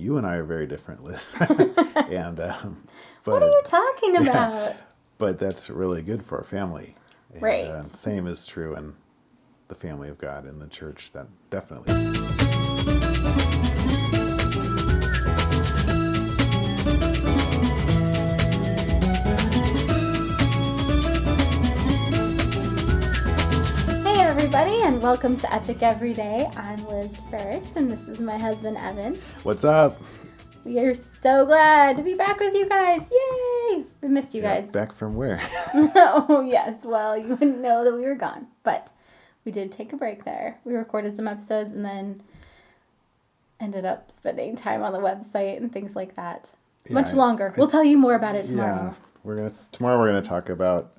you and I are very different, Liz. And what are you talking about? Yeah, but that's really good for our family. And, Right. same is true in the family of God in the church. That definitely. Hey everybody, and welcome to Epic Everyday. I'm Liz Frerichs, and this is my husband Evan. What's up? We are so glad to be back with you guys. Yay! We missed you guys. Back from where? Oh yes, well you wouldn't know that we were gone, but we did take a break there. We recorded some episodes and then ended up spending time on the website and things like that. Much longer. We'll tell you more about it tomorrow. Yeah, tomorrow we're gonna talk about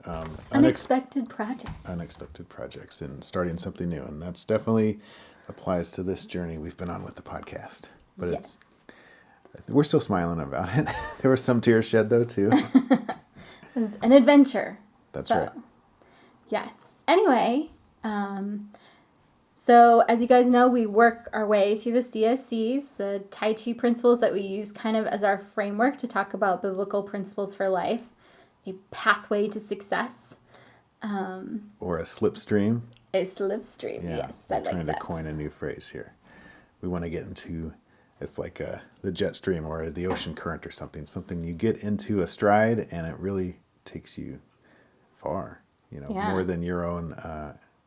Unexpected projects. Unexpected projects and starting something new, and that's definitely applies to this journey we've been on with the podcast. But Yes. we're still smiling about it. There were some tears shed though too. It was an adventure. That's right. Yes. Anyway, so as you guys know, we work our way through the CSCs, the Tai Chi principles that we use kind of as our framework to talk about biblical principles for life, a pathway to success. Or a slipstream. A slipstream, Yeah, yes, we're I like trying that. to coin a new phrase here. We want to get into, it's like the jet stream or the ocean current or something. Something you get into a stride and it really takes you far. Yeah. More than your own.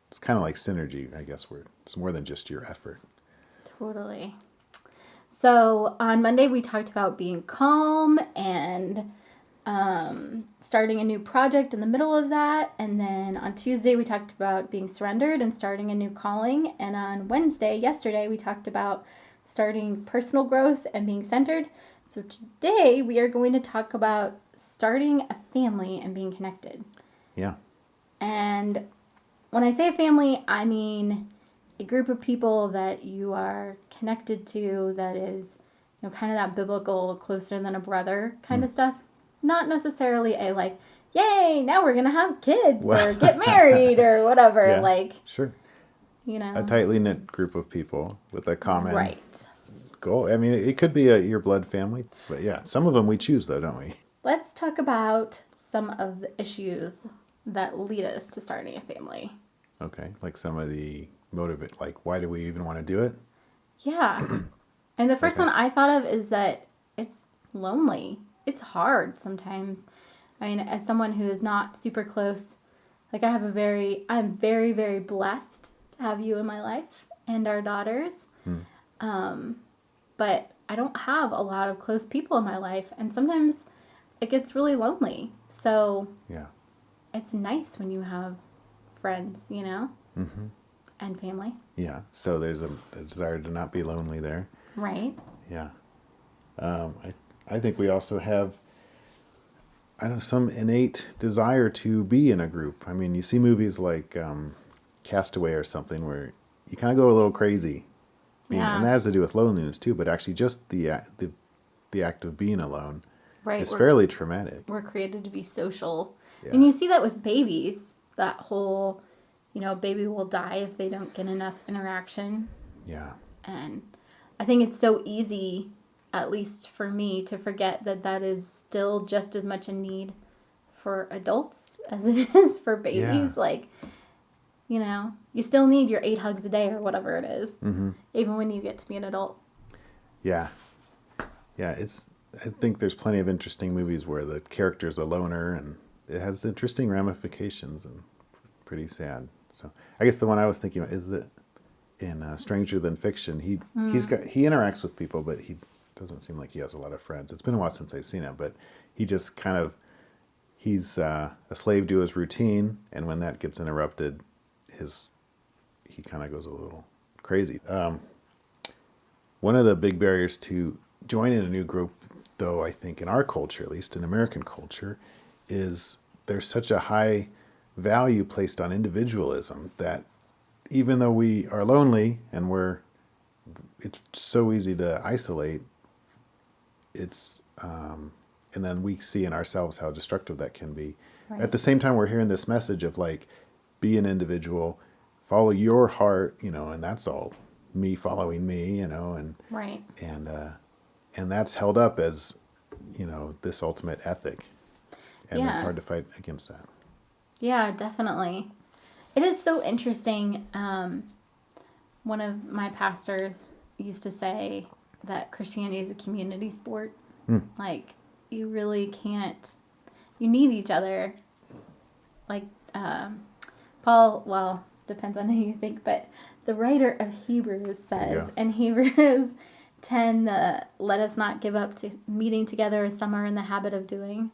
It's kind of like synergy, I guess. Where it's more than just your effort. Totally. So on Monday we talked about being calm and starting a new project in the middle of that. And then on Tuesday we talked about being surrendered and starting a new calling. And on yesterday, we talked about starting personal growth and being centered. So today we are going to talk about starting a family and being connected. Yeah. And when I say a family, I mean a group of people that you are connected to that is, kind of that biblical closer than a brother kind of stuff. Not necessarily a like, yay, now we're going to have kids or get married or whatever. Yeah, like, sure. A tightly knit group of people with a common goal. I mean, it could be your blood family, but yeah, some of them we choose though, don't we? Let's talk about some of the issues that lead us to starting a family. Okay, like some of the like why do we even want to do it? Yeah. And the first one I thought of is that it's lonely. It's hard sometimes. I mean, as someone who is not super close, like I'm very, very blessed to have you in my life and our daughters. But I don't have a lot of close people in my life, and sometimes it gets really lonely. So Yeah. it's nice when you have friends, Mm-hmm. and family. Yeah. So there's a desire to not be lonely there. Right. Yeah. I think we also have, some innate desire to be in a group. I mean, you see movies like Castaway or something where you kind of go a little crazy. And that has to do with loneliness too, but actually just the act of being alone is fairly traumatic. We're created to be social. Yeah. And you see that with babies, that whole, baby will die if they don't get enough interaction. Yeah. And I think it's so easy, at least for me, to forget that is still just as much a need for adults as it is for babies. Yeah. Like, you still need your 8 hugs a day or whatever it is, even when you get to be an adult. Yeah. Yeah, I think there's plenty of interesting movies where the character's a loner and it has interesting ramifications and pretty sad. So I guess the one I was thinking of is that in Stranger Than Fiction, he interacts with people, but he doesn't seem like he has a lot of friends. It's been a while since I've seen it, but he just he's a slave to his routine, and when that gets interrupted, he kind of goes a little crazy. One of the big barriers to joining a new group, though, I think in our culture, at least in American culture, is there's such a high value placed on individualism that even though we are lonely and it's so easy to isolate, and then we see in ourselves how destructive that can be. Right. At the same time, we're hearing this message of like, be an individual, follow your heart, and that's all me following me, and right. And And that's held up as, this ultimate ethic. And it's Yeah. hard to fight against that. Yeah, definitely. It is so interesting. One of my pastors used to say that Christianity is a community sport. Like, you really can't, you need each other. Like, Paul, well, depends on who you think, but the writer of Hebrews says in Hebrews 10, let us not give up to meeting together as some are in the habit of doing.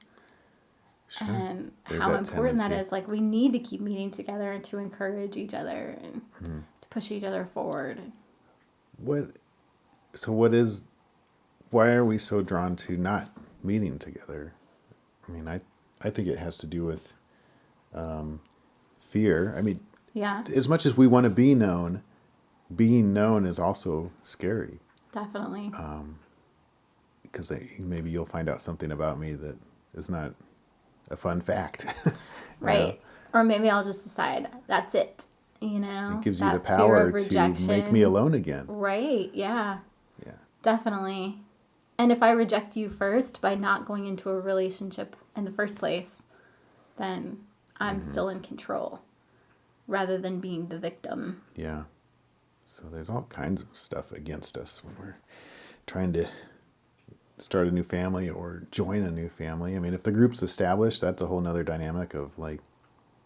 Sure. And There's how that important that tendency. is. Like, we need to keep meeting together and to encourage each other and to push each other forward. Why are we so drawn to not meeting together? I mean, I think it has to do with fear. I mean, Yeah, as much as we want to be known, being known is also scary. definitely. Because maybe you'll find out something about me that is not a fun fact. Right. Or maybe I'll just decide that's it. It gives you that the fear power of to make me alone again. Right. Yeah, Yeah. definitely. And if I reject you first by not going into a relationship in the first place, then I'm still in control rather than being the victim. Yeah. So there's all kinds of stuff against us when we're trying to start a new family or join a new family. I mean, if the group's established, that's a whole nother dynamic of like,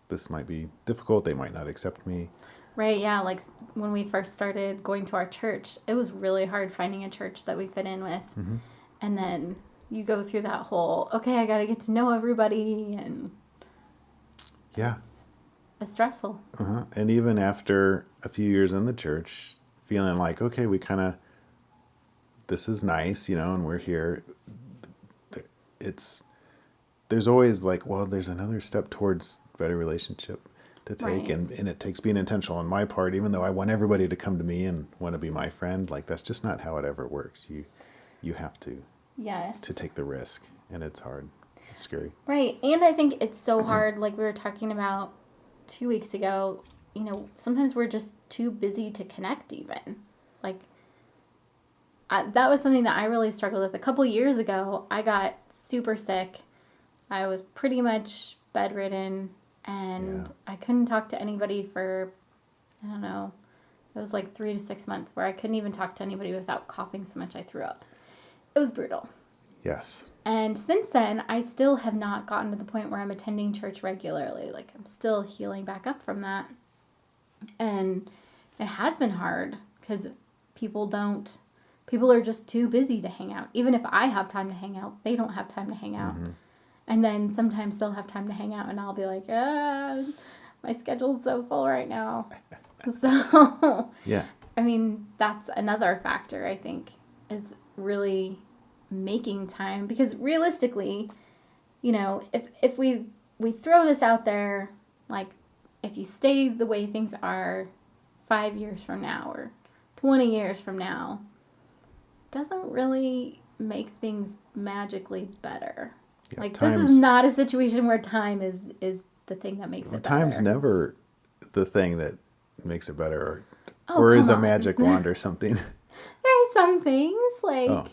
this might be difficult. They might not accept me. Right, yeah, like when we first started going to our church, it was really hard finding a church that we fit in with. And then you go through that whole, okay, I got to get to know everybody, and Yeah. it's stressful. And even after a few years in the church, feeling like, okay, this is nice, and we're here. There's always like, well, there's another step towards better relationship to take. Right. And it takes being intentional on my part, even though I want everybody to come to me and want to be my friend. Like, that's just not how it ever works. You have to Yes. take the risk, and it's hard. It's scary. Right. And I think it's so hard, like we were talking about 2 weeks ago, sometimes we're just too busy to connect even. Like, that was something that I really struggled with. A couple years ago, I got super sick. I was pretty much bedridden, and I couldn't talk to anybody for, I don't know, it was like 3 to 6 months where I couldn't even talk to anybody without coughing so much I threw up. It was brutal. Yes. And since then, I still have not gotten to the point where I'm attending church regularly. Like, I'm still healing back up from that. And it has been hard because people are just too busy to hang out. Even if I have time to hang out, they don't have time to hang out. And then sometimes they'll have time to hang out and I'll be like, my schedule's so full right now. So, Yeah. I mean, that's another factor, I think, is really making time. Because realistically, if we throw this out there, like, if you stay the way things are 5 years from now or 20 years from now, it doesn't really make things magically better. Yeah, like, this is not a situation where time is the thing that makes it better. Time's never the thing that makes it better, Oh, or is come a on. magic wand or something. There are some things, like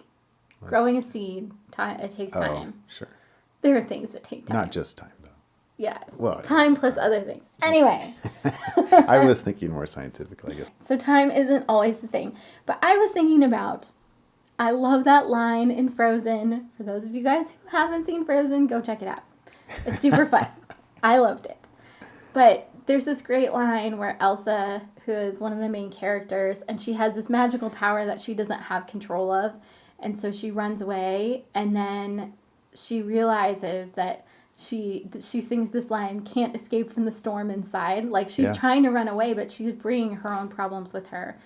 growing a seed. It takes time. Sure. There are things that take time. Not just time, though. Yes. Well, time plus other things. Anyway. I was thinking more scientifically, I guess. So time isn't always the thing. But I was thinking about, I love that line in Frozen. For those of you guys who haven't seen Frozen, go check it out. It's super fun. I loved it. But there's this great line where Elsa, who is one of the main characters, and she has this magical power that she doesn't have control of. And so she runs away, and then she realizes that she sings this line, can't escape from the storm inside. Like, she's trying to run away, but she's bringing her own problems with her.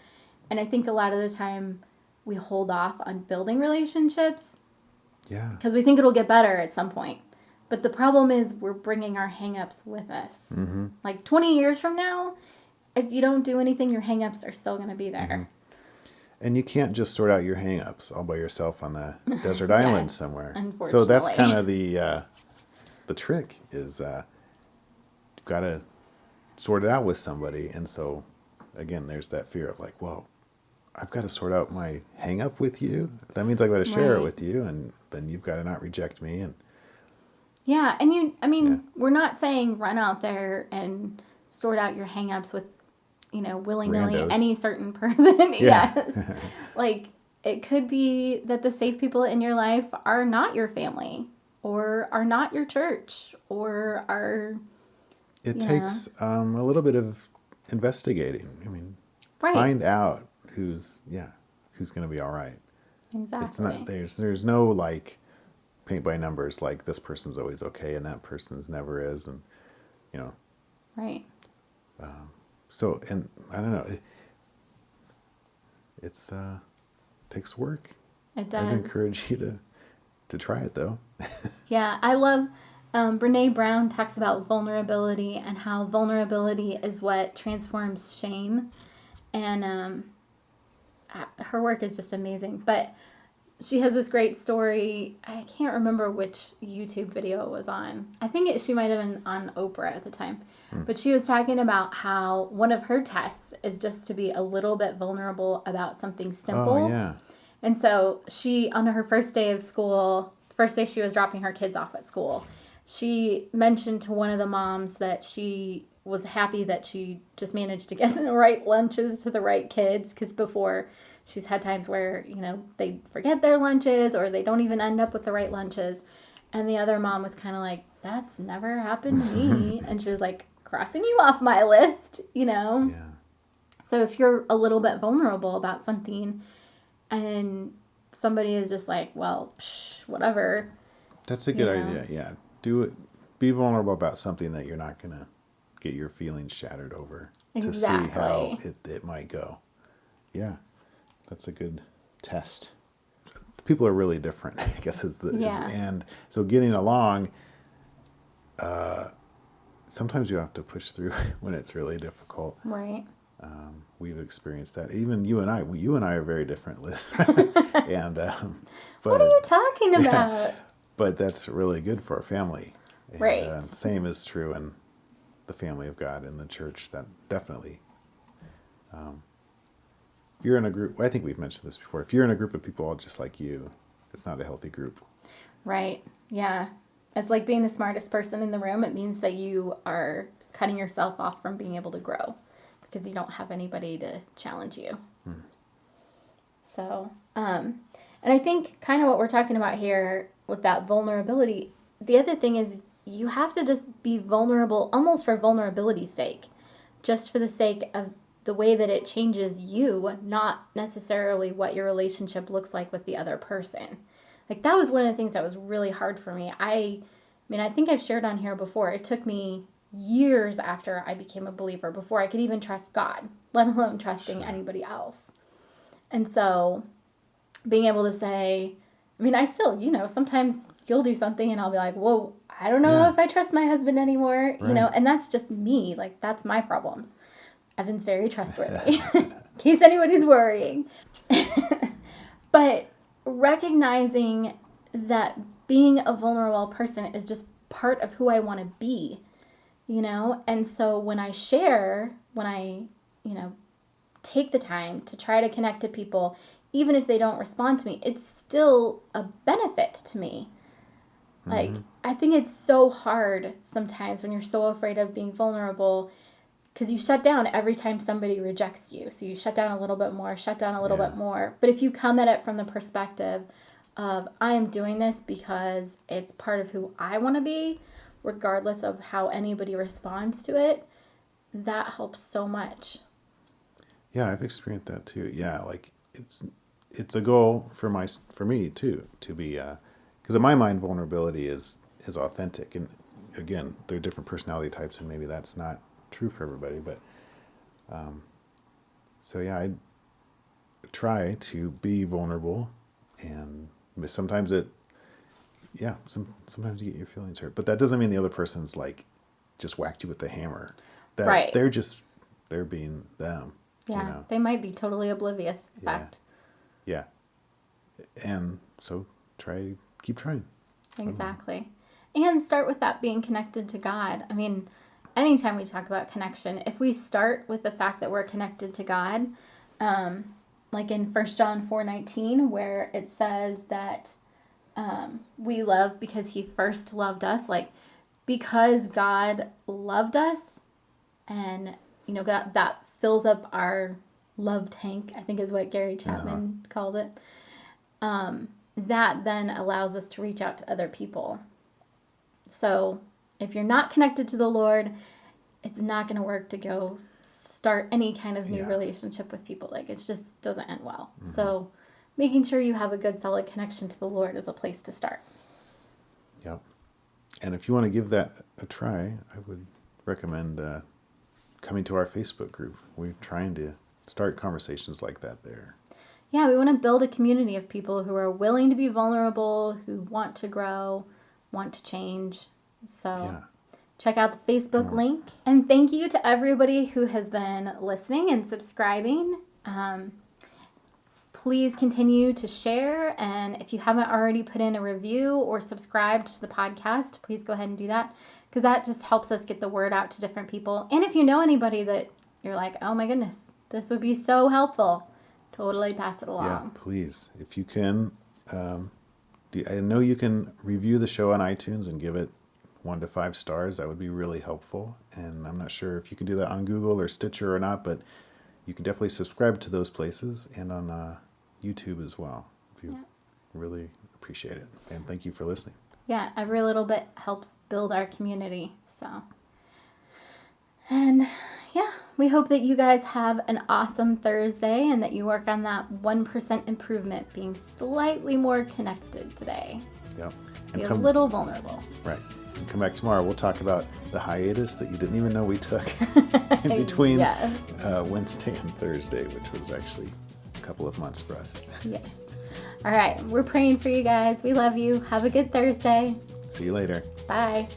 And I think a lot of the time we hold off on building relationships. Yeah. Because we think it'll get better at some point. But the problem is we're bringing our hang-ups with us. Mm-hmm. Like, 20 years from now, if you don't do anything, your hang-ups are still going to be there. Mm-hmm. And you can't just sort out your hang-ups all by yourself on the desert island somewhere. Unfortunately. So that's kind of the trick is you've got to sort it out with somebody. And so, again, there's that fear of like, well, I've got to sort out my hang up with you. That means I've got to share it Right. with you, and then you've got to not reject me. And Yeah, and yeah, we're not saying run out there and sort out your hangups with, willy-nilly randos. any certain person. Yeah. Yes. Like, it could be that the safe people in your life are not your family or are not your church or are, It you know, takes a little bit of investigating. I mean, right. find out who's going to be all right. It's not Exactly. there's no like paint by numbers like this person's always okay and that person's never is, and you know Right. so, and I don't know, it's takes work. It I'd does. encourage you to try it though. Yeah, I love Brene Brown talks about vulnerability and how vulnerability is what transforms shame. And her work is just amazing. But she has this great story. I can't remember which YouTube video it was on. I think she might have been on Oprah at the time. But she was talking about how one of her tests is just to be a little bit vulnerable about something Oh simple. yeah. And so she, on her first day of school, first day she was dropping her kids off at school, she mentioned to one of the moms that she was happy that she just managed to get the right lunches to the right kids, because before she's had times where, they forget their lunches or they don't even end up with the right lunches. And the other mom was kind of like, that's never happened to me. And she was like, crossing you off my list. Yeah. So if you're a little bit vulnerable about something and somebody is just like, well, whatever, That's a you good know. idea. Yeah. Do it. Be vulnerable about something that you're not gonna get your feelings shattered over, to see how Exactly. it might go. Yeah. That's a good test. People are really different, I guess is Yeah. and so getting along, sometimes you have to push through when it's really difficult. Right. We've experienced that. Even you and I are very different, Liz. And What are but you talking yeah, about? but that's really good for our family. And Right. same is true in the family of God in the church. That definitely, you're in a group. I think we've mentioned this before. If you're in a group of people all just like you, it's not a healthy group. Right. Yeah. It's like being the smartest person in the room. It means that you are cutting yourself off from being able to grow because you don't have anybody to challenge you. So, and I think kind of what we're talking about here with that vulnerability, the other thing is you have to just be vulnerable almost for vulnerability's sake, just for the sake of the way that it changes you, not necessarily what your relationship looks like with the other person. Like that was one of the things that was really hard for me. I think I've shared on here before. It took me years after I became a believer before I could even trust God, let alone trusting Sure. anybody else. And so being able to say, I still, sometimes you'll do something and I'll be like, whoa, I don't know Yeah. if I trust my husband anymore, Right. and that's just me. Like, that's my problems. Evan's very trustworthy, in case anybody's worrying. But recognizing that being a vulnerable person is just part of who I want to be. And so when I share, when I, take the time to try to connect to people, even if they don't respond to me, it's still a benefit to me. Like, I think it's so hard sometimes when you're so afraid of being vulnerable because you shut down every time somebody rejects you. So you shut down a little bit more, shut down a little Yeah. bit more. But if you come at it from the perspective of, I am doing this because it's part of who I want to be, regardless of how anybody responds to it, that helps so much. Yeah, I've experienced that too. Yeah, like it's a goal for me too to be because in my mind vulnerability is authentic, and again there are different personality types and maybe that's not true for everybody, but so yeah, I try to be vulnerable, and sometimes sometimes you get your feelings hurt, but that doesn't mean the other person's like just whacked you with the hammer. That Right. they're being them. Yeah. They might be totally oblivious to the Yeah. fact. Yeah. And so keep trying. Exactly. And start with that being connected to God. Anytime we talk about connection, if we start with the fact that we're connected to God, like in 1 John 4:19, where it says that we love because he first loved us, like because God loved us, and that fills up our love tank, I think is what Gary Chapman calls it. That then allows us to reach out to other people. So if you're not connected to the Lord, it's not going to work to go start any kind of new relationship with people. Like, it just doesn't end well. So making sure you have a good, solid connection to the Lord is a place to start. Yep. And if you want to give that a try, I would recommend coming to our Facebook group. We're trying to start conversations like that there. Yeah, we want to build a community of people who are willing to be vulnerable, who want to grow, want to change. So check out the Facebook link. And thank you to everybody who has been listening and subscribing. Please continue to share. And if you haven't already put in a review or subscribed to the podcast, please go ahead and do that, because that just helps us get the word out to different people. And if you know anybody that you're like, oh my goodness, this would be so helpful, totally pass it along. Yeah, please. If you can, I know you can review the show on iTunes and give it 1 to 5 stars. That would be really helpful. And I'm not sure if you can do that on Google or Stitcher or not, but you can definitely subscribe to those places and on YouTube as well. We really appreciate it. And thank you for listening. Yeah, every little bit helps build our community. So, and we hope that you guys have an awesome Thursday and that you work on that 1% improvement, being slightly more connected today. Yep. Be a little vulnerable. Right. And come back tomorrow. We'll talk about the hiatus that you didn't even know we took in between Wednesday and Thursday, which was actually a couple of months for us. Yes. All right. We're praying for you guys. We love you. Have a good Thursday. See you later. Bye.